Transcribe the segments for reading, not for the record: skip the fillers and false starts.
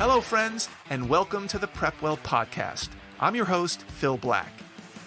Hello, friends, and welcome to the PrepWell podcast. I'm your host, Phil Black.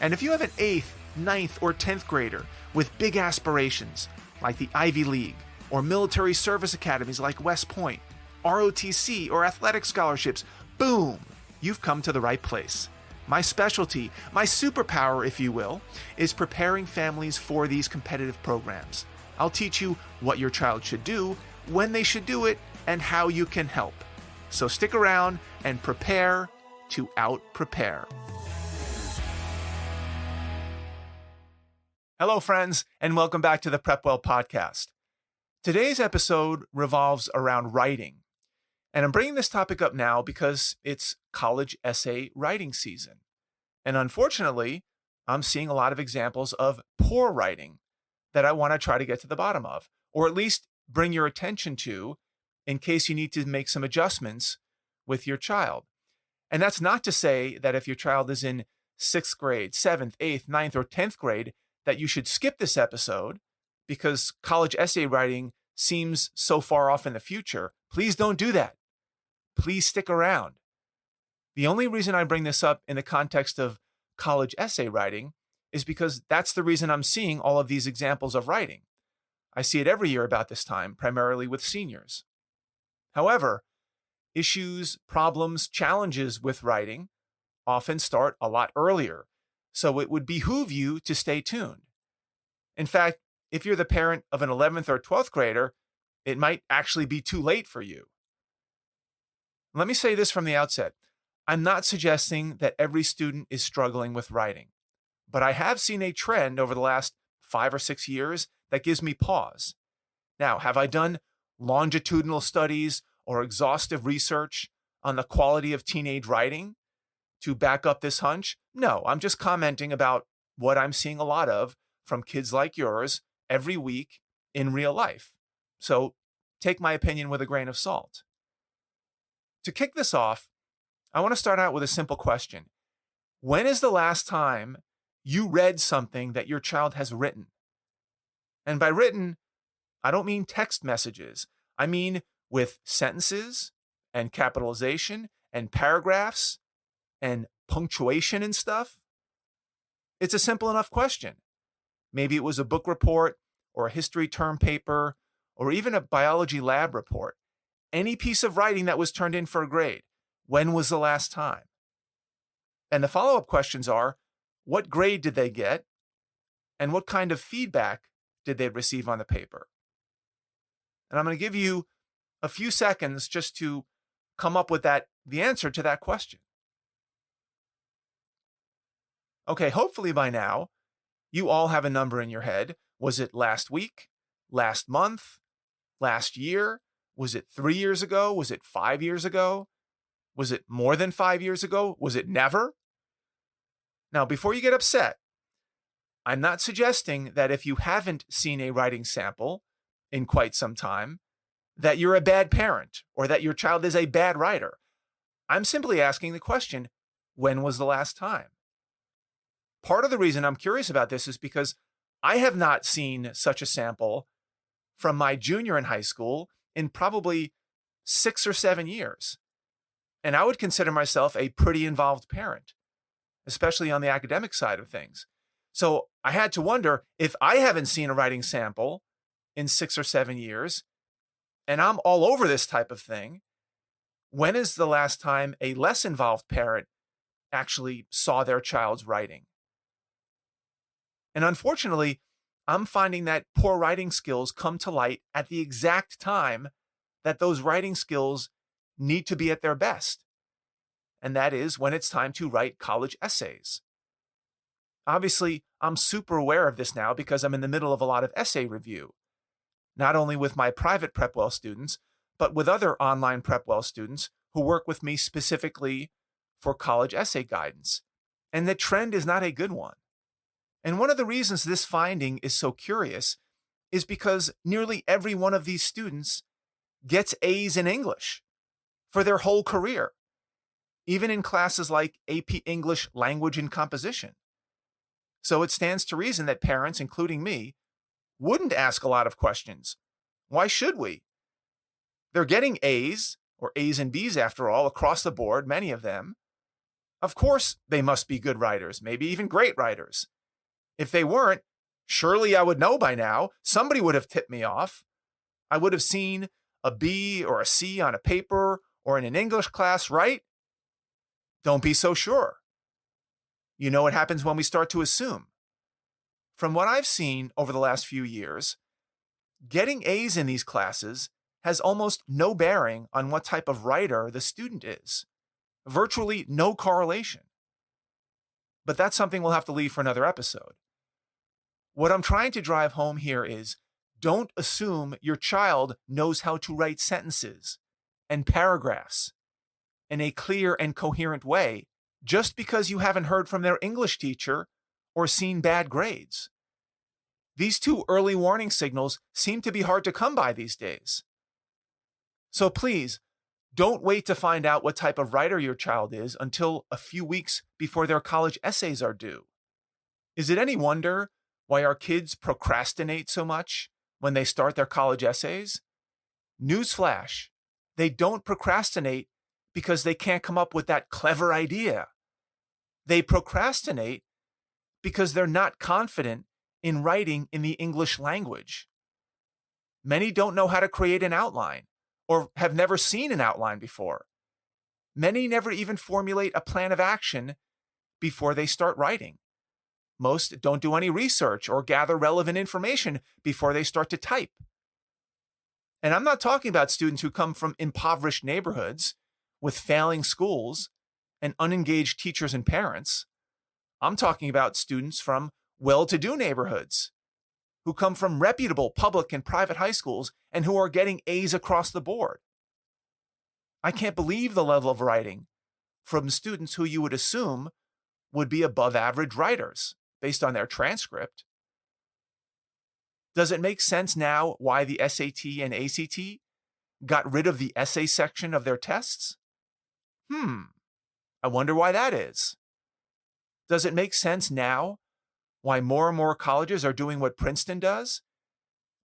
And if you have an 8th, 9th, or 10th grader with big aspirations, like the Ivy League, or military service academies like West Point, ROTC, or athletic scholarships, boom, you've come to the right place. My specialty, my superpower, if you will, is preparing families for these competitive programs. I'll teach you what your child should do, when they should do it, and how you can help. So stick around and prepare to out-prepare. Hello, friends, and welcome back to the PrepWell podcast. Today's episode revolves around writing. And I'm bringing this topic up now because it's college essay writing season. And unfortunately, I'm seeing a lot of examples of poor writing that I want to try to get to the bottom of, or at least bring your attention to in case you need to make some adjustments with your child. And that's not to say that if your child is in 6th grade, 7th, 8th, 9th, or 10th grade, that you should skip this episode because college essay writing seems so far off in the future. Please don't do that. Please stick around. The only reason I bring this up in the context of college essay writing is because that's the reason I'm seeing all of these examples of writing. I see it every year about this time, primarily with seniors. However, issues, problems, challenges with writing often start a lot earlier, so it would behoove you to stay tuned. In fact, if you're the parent of an 11th or 12th grader, it might actually be too late for you. Let me say this from the outset. I'm not suggesting that every student is struggling with writing, but I have seen a trend over the last 5 or 6 years that gives me pause. Now, have I done longitudinal studies or exhaustive research on the quality of teenage writing to back up this hunch? No, I'm just commenting about what I'm seeing a lot of from kids like yours every week in real life. So take my opinion with a grain of salt. To kick this off, I want to start out with a simple question. When is the last time you read something that your child has written? And by written, I don't mean text messages. I mean with sentences and capitalization and paragraphs and punctuation and stuff. It's a simple enough question. Maybe it was a book report or a history term paper or even a biology lab report. Any piece of writing that was turned in for a grade. When was the last time? And the follow-up questions are, what grade did they get? And what kind of feedback did they receive on the paper? And I'm going to give you a few seconds just to come up with the answer to that question. Okay, hopefully by now, you all have a number in your head. Was it last week? Last month? Last year? Was it 3 years ago? Was it 5 years ago? Was it more than 5 years ago? Was it never? Now, before you get upset, I'm not suggesting that if you haven't seen a writing sample in quite some time, that you're a bad parent or that your child is a bad writer. I'm simply asking the question, when was the last time? Part of the reason I'm curious about this is because I have not seen such a sample from my junior in high school in probably 6 or 7 years. And I would consider myself a pretty involved parent, especially on the academic side of things. So I had to wonder, if I haven't seen a writing sample in 6 or 7 years, and I'm all over this type of thing, when is the last time a less involved parent actually saw their child's writing? And unfortunately, I'm finding that poor writing skills come to light at the exact time that those writing skills need to be at their best. And that is when it's time to write college essays. Obviously, I'm super aware of this now because I'm in the middle of a lot of essay review, not only with my private PrepWell students, but with other online PrepWell students who work with me specifically for college essay guidance. And the trend is not a good one. And one of the reasons this finding is so curious is because nearly every one of these students gets A's in English for their whole career, even in classes like AP English Language and Composition. So it stands to reason that parents, including me, wouldn't ask a lot of questions. Why should we? They're getting A's or A's and B's after all, across the board, many of them. Of course, they must be good writers, maybe even great writers. If they weren't, surely I would know by now. Somebody would have tipped me off. I would have seen a B or a C on a paper or in an English class, right? Don't be so sure. You know what happens when we start to assume. From what I've seen over the last few years, getting A's in these classes has almost no bearing on what type of writer the student is. Virtually no correlation. But that's something we'll have to leave for another episode. What I'm trying to drive home here is don't assume your child knows how to write sentences and paragraphs in a clear and coherent way just because you haven't heard from their English teacher or seen bad grades. These two early warning signals seem to be hard to come by these days. So please, don't wait to find out what type of writer your child is until a few weeks before their college essays are due. Is it any wonder why our kids procrastinate so much when they start their college essays? Newsflash, they don't procrastinate because they can't come up with that clever idea. They procrastinate because they're not confident in writing in the English language. Many don't know how to create an outline or have never seen an outline before. Many never even formulate a plan of action before they start writing. Most don't do any research or gather relevant information before they start to type. And I'm not talking about students who come from impoverished neighborhoods with failing schools and unengaged teachers and parents. I'm talking about students from well-to-do neighborhoods who come from reputable public and private high schools and who are getting A's across the board. I can't believe the level of writing from students who you would assume would be above average writers based on their transcript. Does it make sense now why the SAT and ACT got rid of the essay section of their tests? I wonder why that is. Does it make sense now why more and more colleges are doing what Princeton does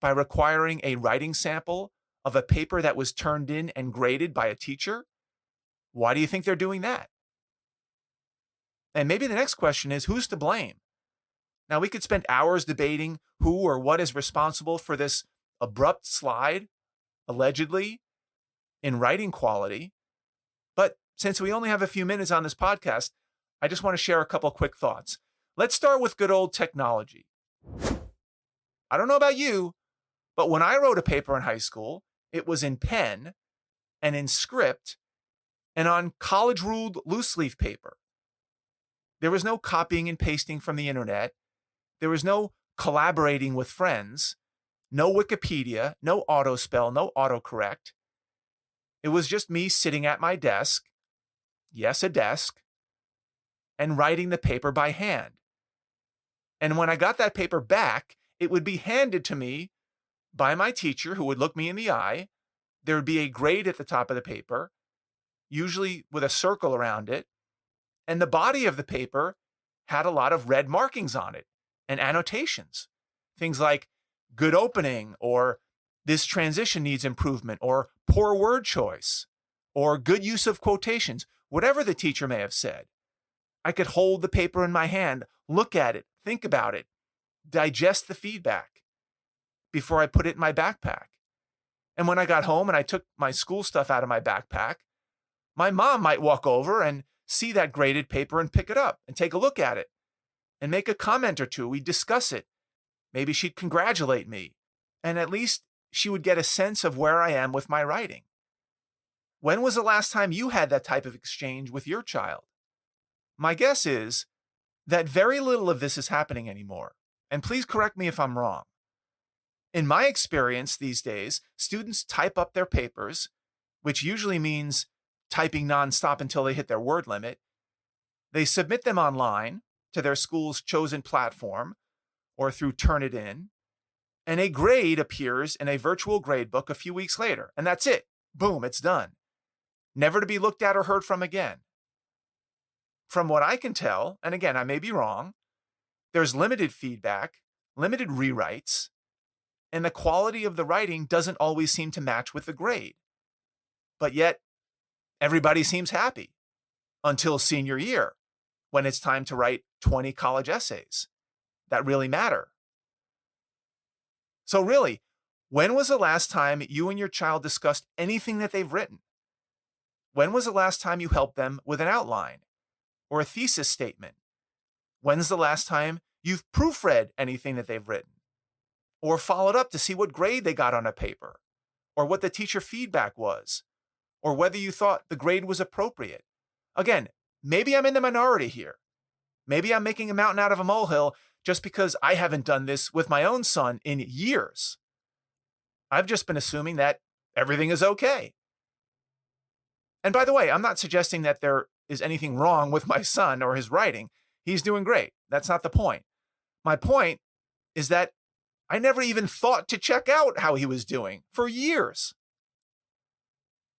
by requiring a writing sample of a paper that was turned in and graded by a teacher? Why do you think they're doing that? And maybe the next question is, who's to blame? Now, we could spend hours debating who or what is responsible for this abrupt slide, allegedly, in writing quality. But since we only have a few minutes on this podcast, I just want to share a couple quick thoughts. Let's start with good old technology. I don't know about you, but when I wrote a paper in high school, it was in pen and in script and on college-ruled loose-leaf paper. There was no copying and pasting from the internet. There was no collaborating with friends, no Wikipedia, no autospell, no autocorrect. It was just me sitting at my desk, yes, a desk, and writing the paper by hand. And when I got that paper back, it would be handed to me by my teacher who would look me in the eye. There would be a grade at the top of the paper, usually with a circle around it. And the body of the paper had a lot of red markings on it and annotations. Things like good opening, or this transition needs improvement, or poor word choice, or good use of quotations, whatever the teacher may have said. I could hold the paper in my hand, look at it, think about it, digest the feedback before I put it in my backpack. And when I got home and I took my school stuff out of my backpack, my mom might walk over and see that graded paper and pick it up and take a look at it and make a comment or two. We'd discuss it. Maybe she'd congratulate me, and at least she would get a sense of where I am with my writing. When was the last time you had that type of exchange with your child? My guess is that very little of this is happening anymore, and please correct me if I'm wrong. In my experience these days, students type up their papers, which usually means typing nonstop until they hit their word limit. They submit them online to their school's chosen platform or through Turnitin, and a grade appears in a virtual gradebook a few weeks later, and that's it. Boom, it's done. Never to be looked at or heard from again. From what I can tell, and again, I may be wrong, there's limited feedback, limited rewrites, and the quality of the writing doesn't always seem to match with the grade. But yet, everybody seems happy until senior year, when it's time to write 20 college essays that really matter. So really, when was the last time you and your child discussed anything that they've written? When was the last time you helped them with an outline or a thesis statement? When's the last time you've proofread anything that they've written or followed up to see what grade they got on a paper or what the teacher feedback was or whether you thought the grade was appropriate? Again, maybe I'm in the minority here. Maybe I'm making a mountain out of a molehill just because I haven't done this with my own son in years. I've just been assuming that everything is okay. And by the way, I'm not suggesting that there is anything wrong with my son or his writing. He's doing great. That's not the point. My point is that I never even thought to check out how he was doing for years.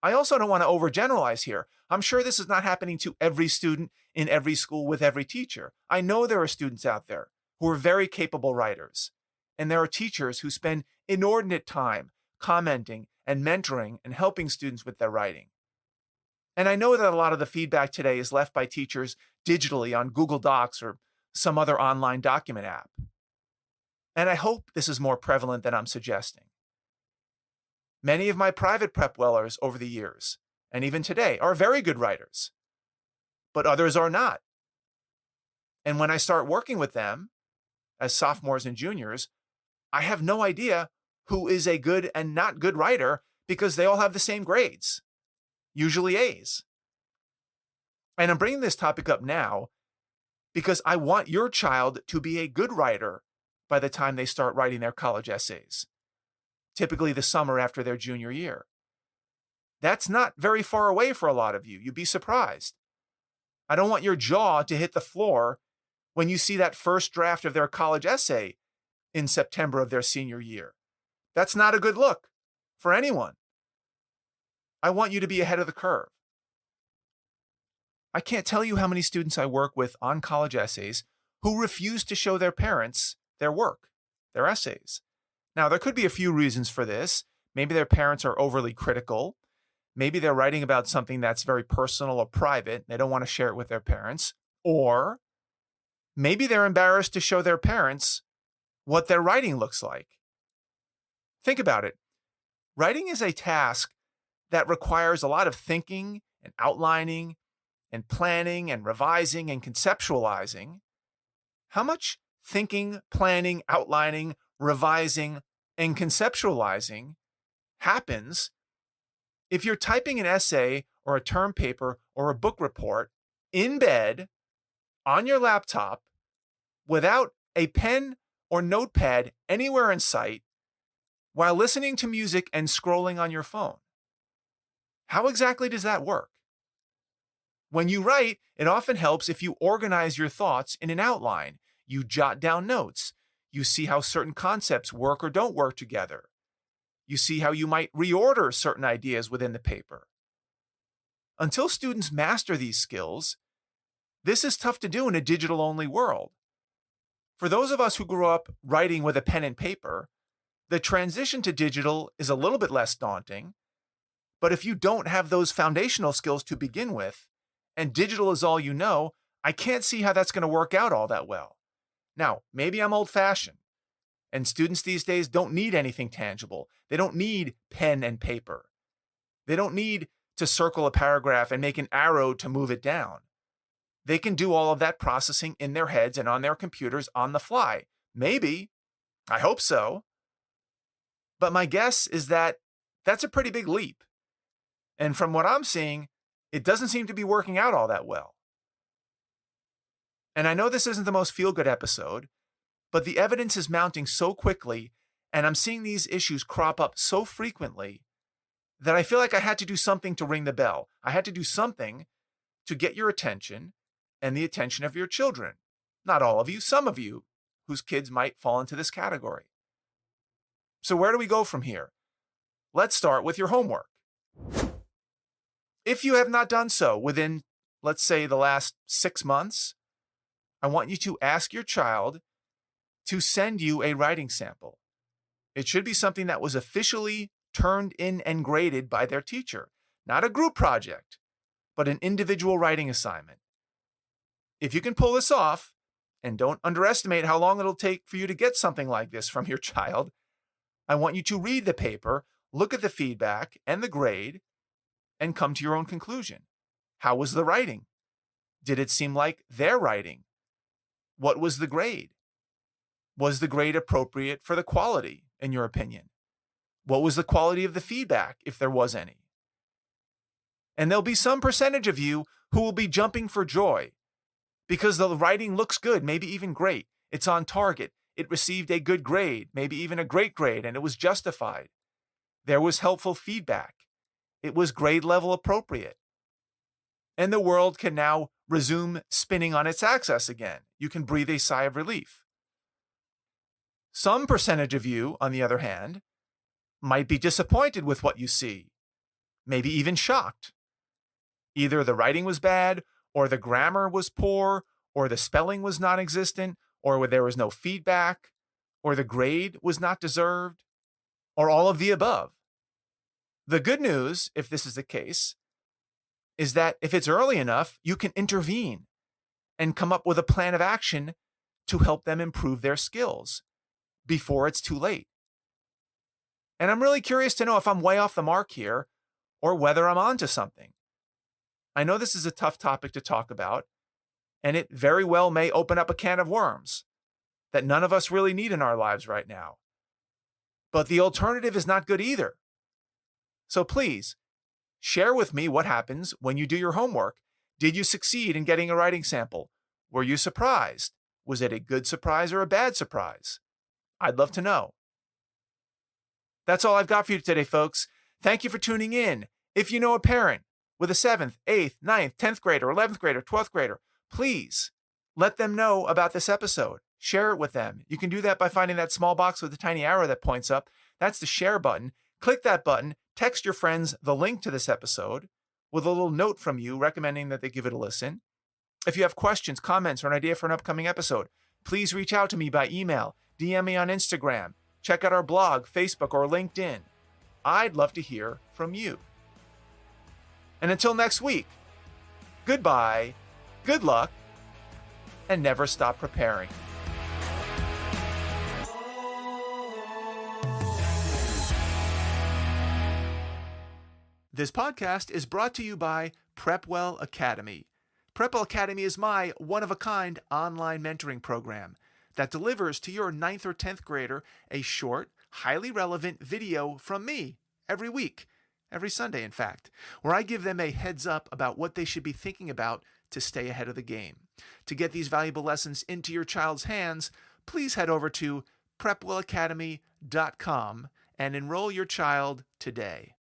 I also don't want to overgeneralize here. I'm sure this is not happening to every student in every school with every teacher. I know there are students out there who are very capable writers, and there are teachers who spend inordinate time commenting and mentoring and helping students with their writing. And I know that a lot of the feedback today is left by teachers digitally on Google Docs or some other online document app. And I hope this is more prevalent than I'm suggesting. Many of my private PrepWellers over the years, and even today, are very good writers, but others are not. And when I start working with them as sophomores and juniors, I have no idea who is a good and not good writer because they all have the same grades, usually A's. And I'm bringing this topic up now because I want your child to be a good writer by the time they start writing their college essays, typically the summer after their junior year. That's not very far away for a lot of you. You'd be surprised. I don't want your jaw to hit the floor when you see that first draft of their college essay in September of their senior year. That's not a good look for anyone. I want you to be ahead of the curve. I can't tell you how many students I work with on college essays who refuse to show their parents their work, their essays. Now, there could be a few reasons for this. Maybe their parents are overly critical. Maybe they're writing about something that's very personal or private. They don't want to share it with their parents. Or maybe they're embarrassed to show their parents what their writing looks like. Think about it. Writing is a task that requires a lot of thinking and outlining and planning and revising and conceptualizing. How much thinking, planning, outlining, revising, and conceptualizing happens if you're typing an essay or a term paper or a book report in bed on your laptop without a pen or notepad anywhere in sight while listening to music and scrolling on your phone? How exactly does that work? When you write, it often helps if you organize your thoughts in an outline. You jot down notes. You see how certain concepts work or don't work together. You see how you might reorder certain ideas within the paper. Until students master these skills, this is tough to do in a digital-only world. For those of us who grew up writing with a pen and paper, the transition to digital is a little bit less daunting. But if you don't have those foundational skills to begin with, and digital is all you know, I can't see how that's going to work out all that well. Now, maybe I'm old-fashioned, and students these days don't need anything tangible. They don't need pen and paper. They don't need to circle a paragraph and make an arrow to move it down. They can do all of that processing in their heads and on their computers on the fly. Maybe. I hope so. But my guess is that that's a pretty big leap. And from what I'm seeing, it doesn't seem to be working out all that well. And I know this isn't the most feel-good episode, but the evidence is mounting so quickly, and I'm seeing these issues crop up so frequently that I feel like I had to do something to ring the bell. I had to do something to get your attention and the attention of your children. Not all of you, some of you whose kids might fall into this category. So where do we go from here? Let's start with your homework. If you have not done so within, let's say, the last 6 months, I want you to ask your child to send you a writing sample. It should be something that was officially turned in and graded by their teacher. not a group project, but an individual writing assignment. If you can pull this off, and don't underestimate how long it'll take for you to get something like this from your child, I want you to read the paper, look at the feedback and the grade, and come to your own conclusion. How was the writing? Did it seem like their writing? What was the grade? Was the grade appropriate for the quality, in your opinion? What was the quality of the feedback, if there was any? And there'll be some percentage of you who will be jumping for joy because the writing looks good, maybe even great. It's on target. It received a good grade, maybe even a great grade, and it was justified. There was helpful feedback. It was grade level appropriate. And the world can now resume spinning on its axis again. You can breathe a sigh of relief. Some percentage of you, on the other hand, might be disappointed with what you see, maybe even shocked. Either the writing was bad, or the grammar was poor, or the spelling was non-existent, or there was no feedback, or the grade was not deserved, or all of the above. The good news, if this is the case, is that if it's early enough, you can intervene and come up with a plan of action to help them improve their skills before it's too late. And I'm really curious to know if I'm way off the mark here or whether I'm onto something. I know this is a tough topic to talk about, and it very well may open up a can of worms that none of us really need in our lives right now. But the alternative is not good either. So please, share with me what happens when you do your homework. Did you succeed in getting a writing sample? Were you surprised? Was it a good surprise or a bad surprise? I'd love to know. That's all I've got for you today, folks. Thank you for tuning in. If you know a parent with a 7th, 8th, 9th, 10th grader, 11th grader, 12th grader, please let them know about this episode. Share it with them. You can do that by finding that small box with the tiny arrow that points up. That's the share button. Click that button. Text your friends the link to this episode with a little note from you recommending that they give it a listen. If you have questions, comments, or an idea for an upcoming episode, please reach out to me by email, DM me on Instagram, check out our blog, Facebook, or LinkedIn. I'd love to hear from you. And until next week, goodbye, good luck, and never stop preparing. This podcast is brought to you by PrepWell Academy. PrepWell Academy is my one-of-a-kind online mentoring program that delivers to your 9th or 10th grader a short, highly relevant video from me every week, every Sunday, in fact, where I give them a heads up about what they should be thinking about to stay ahead of the game. To get these valuable lessons into your child's hands, please head over to PrepWellAcademy.com and enroll your child today.